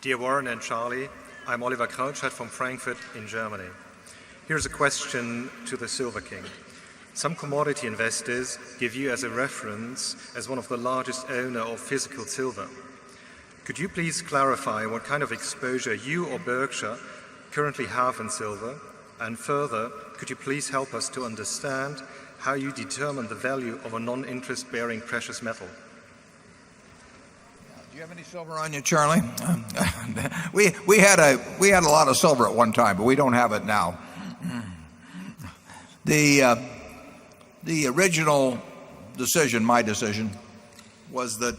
Dear Warren and Charlie, I'm Oliver Krautscheid from Frankfurt in Germany. Here's a question to the Silver King. Some commodity investors give you as a reference as one of the largest owner of physical silver. Could you please clarify what kind of exposure you or Berkshire currently have in silver? And further, could you please help us to understand how you determine the value of a non-interest bearing precious metal? Do you have any silver on you, Charlie? we had a lot of silver at one time, but we don't have it now. The original decision, my decision, was that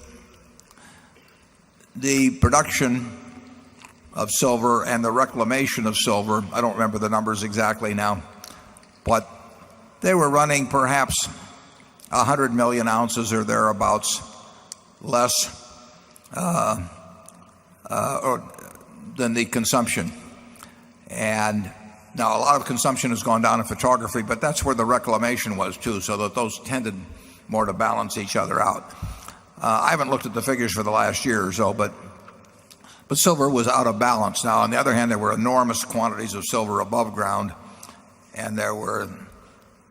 the production of silver and the reclamation of silver, I don't remember the numbers exactly now, but they were running perhaps 100 million ounces or thereabouts less than the consumption. And now a lot of consumption has gone down in photography, but that's where the reclamation was too, so that those tended more to balance each other out. I haven't looked at the figures for the last year or so, but silver was out of balance. Now, on the other hand, there were enormous quantities of silver above ground, and there were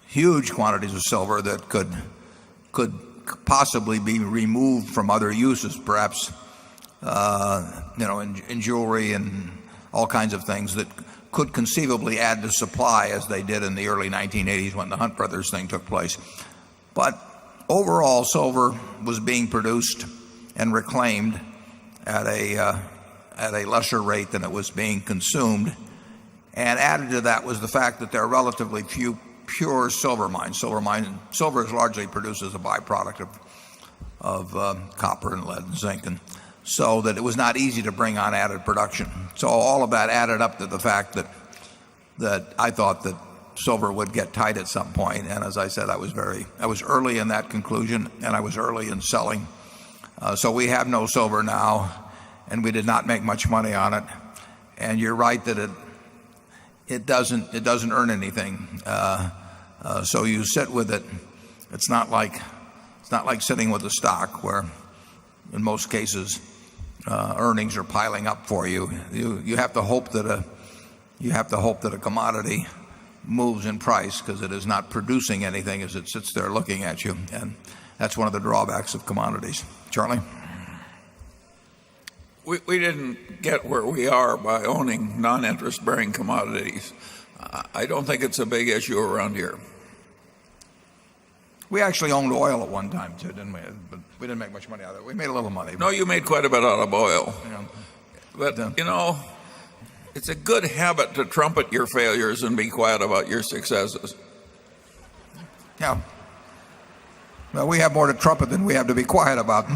huge quantities of silver that could possibly be removed from other uses, perhaps in jewelry and all kinds of things that could conceivably add to supply, as they did in the early 1980s when the Hunt brothers thing took place. But overall, silver was being produced and reclaimed at a lesser rate than it was being consumed. And added to that was the fact that there are relatively few pure silver mines. Silver is largely produced as a byproduct of copper and lead and zinc, and so that it was not easy to bring on added production. So all of that added up to the fact that I thought that silver would get tight at some point. And as I said, I was early in that conclusion, and I was early in selling. So we have no silver now, and we did not make much money on it. And you're right that it doesn't earn anything. So you sit with it. It's not like sitting with a stock where, in most cases, earnings are piling up for you. You have to hope that a commodity moves in price, because it is not producing anything as it sits there looking at you, and that's one of the drawbacks of commodities. Charlie? We didn't get where we are by owning non-interest bearing commodities. I don't think it's a big issue around here. We actually owned oil at one time too, didn't we? But we didn't make much money out of it. We made a little money. No, you made quite a bit out of oil. But, it's a good habit to trumpet your failures and be quiet about your successes. Yeah. Well, we have more to trumpet than we have to be quiet about.